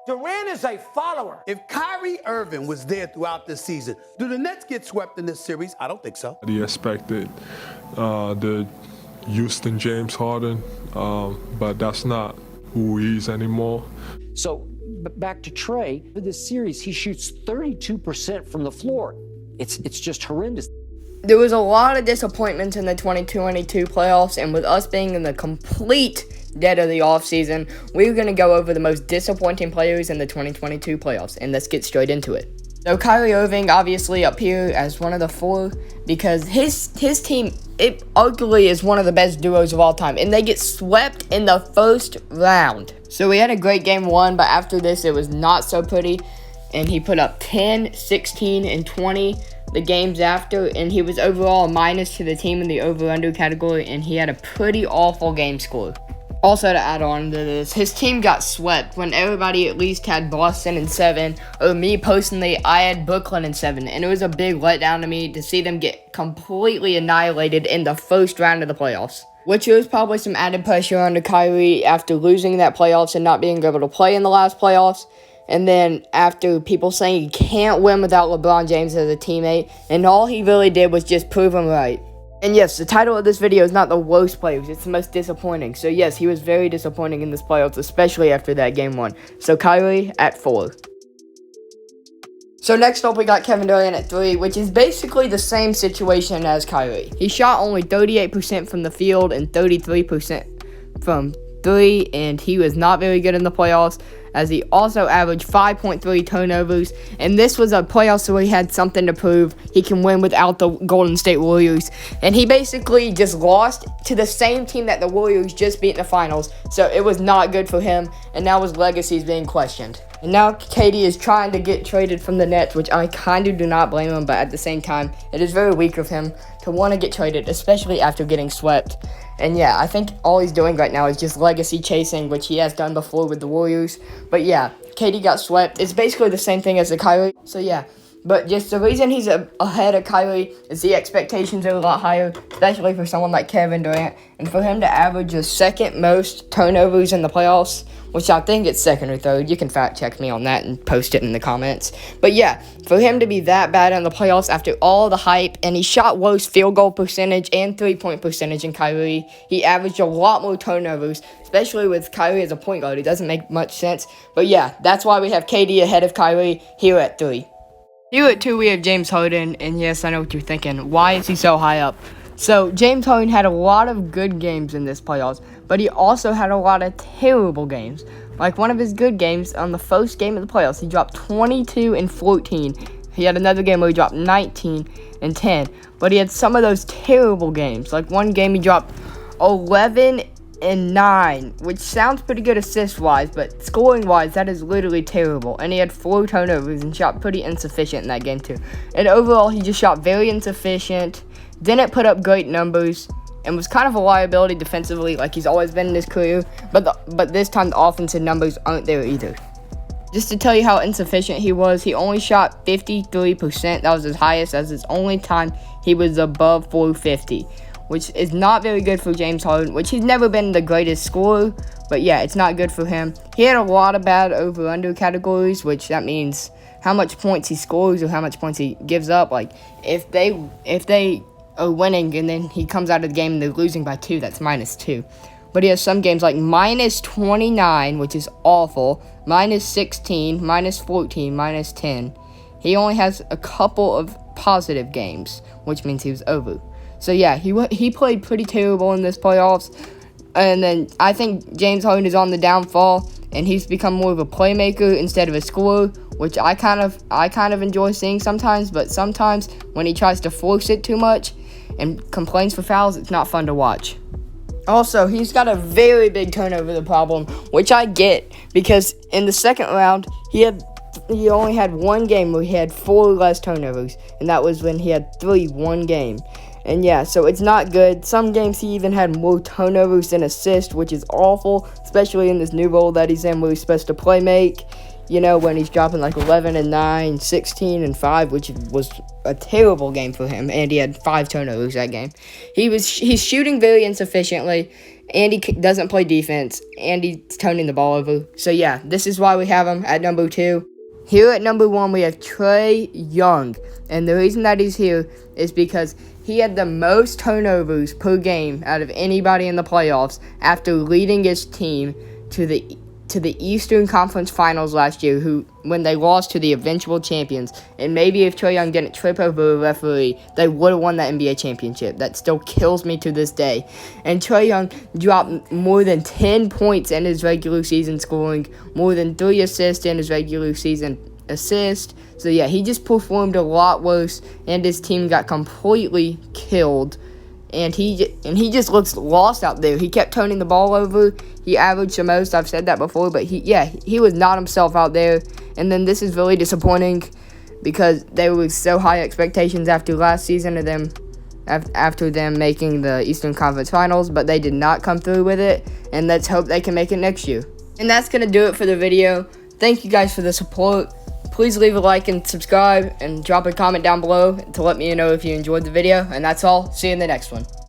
Durant is a follower. If Kyrie Irving was there throughout this season, do the Nets get swept in this series? I don't think so. He expected the Houston James Harden, but that's not who he is anymore. So back to Trey, for this series, he shoots 32% from the floor. It's just horrendous. There was a lot of disappointments in the 2022 playoffs, and with us being in the complete dead of the offseason, we're going to go over the most disappointing players in the 2022 playoffs, and let's get straight into it. So Kyrie Irving obviously up here as one of the four because his team, it arguably is one of the best duos of all time, and they get swept in the first round. So we had a great game one, but after this it was not so pretty, and he put up 10, 16, and 20 the games after, and he was overall a minus to the team in the over-under category, and he had a pretty awful game score. Also, to add on to this, his team got swept when everybody at least had Boston in 7, or me personally, I had Brooklyn in 7, and it was a big letdown to me to see them get completely annihilated in the first round of the playoffs. Which was probably some added pressure onto Kyrie after losing that playoffs and not being able to play in the last playoffs. And then after people saying he can't win without LeBron James as a teammate, and all he really did was just prove him right. And yes, the title of this video is not the worst players, it's the most disappointing. So yes, he was very disappointing in this playoffs, especially after that game 1. So Kyrie at 4. So next up we got Kevin Durant at 3, which is basically the same situation as Kyrie. He shot only 38% from the field and 33% from 3, and he was not very good in the playoffs, as he also averaged 5.3 turnovers, and this was a playoffs where he had something to prove. He can win without the Golden State Warriors, and he basically just lost to the same team that the Warriors just beat in the finals, so it was not good for him, and now his legacy is being questioned. And now KD is trying to get traded from the Nets, which I kind of do not blame him, but at the same time, it is very weak of him to want to get traded, especially after getting swept. And yeah, I think all he's doing right now is just legacy chasing, which he has done before with the Warriors. But yeah, KD got swept. It's basically the same thing as the Kyrie. So yeah, but just the reason he's ahead of Kyrie is the expectations are a lot higher, especially for someone like Kevin Durant. And for him to average the second most turnovers in the playoffs, which I think it's second or third. You can fact check me on that and post it in the comments. But yeah, for him to be that bad in the playoffs after all the hype, and he shot worse field goal percentage and three-point percentage in Kyrie. He averaged a lot more turnovers, especially with Kyrie as a point guard. It doesn't make much sense. But yeah, that's why we have KD ahead of Kyrie here at 3. Here at 2, we have James Holden, and yes, I know what you're thinking. Why is he so high up? So, James Harden had a lot of good games in this playoffs, but he also had a lot of terrible games. Like one of his good games, on the first game of the playoffs, he dropped 22 and 14. He had another game where he dropped 19 and 10. But he had some of those terrible games. Like one game he dropped 11 and 9, which sounds pretty good assist-wise, but scoring-wise, that is literally terrible. And he had 4 turnovers and shot pretty insufficient in that game too. And overall, he just shot very insufficient, didn't put up great numbers, and was kind of a liability defensively like he's always been in his career, but this time the offensive numbers aren't there either. Just to tell you how insufficient he was, he only shot 53%. That was his highest, as his only time he was above 450, which is not very good for James Harden, which he's never been the greatest scorer, but yeah, it's not good for him. He had a lot of bad over-under categories, which that means how much points he scores or how much points he gives up. Like, if they are winning and then he comes out of the game and they're losing by 2, that's -2. But he has some games like -29, which is awful, -16, -14, -10. He only has a couple of positive games, which means he was over. So yeah, he played pretty terrible in this playoffs. And then I think James Harden is on the downfall, and he's become more of a playmaker instead of a scorer, which I kind of enjoy seeing sometimes. But sometimes when he tries to force it too much and complains for fouls, it's not fun to watch. Also, he's got a very big turnover problem, which I get, because in the second round, he only had one game where he had 4 less turnovers, and that was when he had 3 one game. And yeah, so it's not good. Some games he even had more turnovers than assists, which is awful, especially in this new role that he's in where he's supposed to play make. You know, when he's dropping like 11 and 9, 16 and 5, which was a terrible game for him, and he had 5 turnovers that game. He's shooting very insufficiently, and he doesn't play defense, and he's turning the ball over. So yeah, this is why we have him at number 2. Here at number 1, we have Trey Young, and the reason that he's here is because he had the most turnovers per game out of anybody in the playoffs after leading his team to the Eastern Conference Finals last year, when they lost to the eventual champions. And maybe if Trey Young didn't trip over a referee, they would have won that NBA championship. That still kills me to this day. And Trey Young dropped more than 10 points in his regular season scoring, more than 3 assists in his regular season assist. So yeah, he just performed a lot worse, and his team got completely killed. And he just looks lost out there. He kept turning the ball over. He averaged the most. I've said that before, but he was not himself out there. And then this is really disappointing because there were so high expectations after last season of them, after them making the Eastern Conference Finals, but they did not come through with it. And let's hope they can make it next year. And that's gonna do it for the video. Thank you guys for the support. Please leave a like and subscribe, and drop a comment down below to let me know if you enjoyed the video. And that's all. See you in the next one.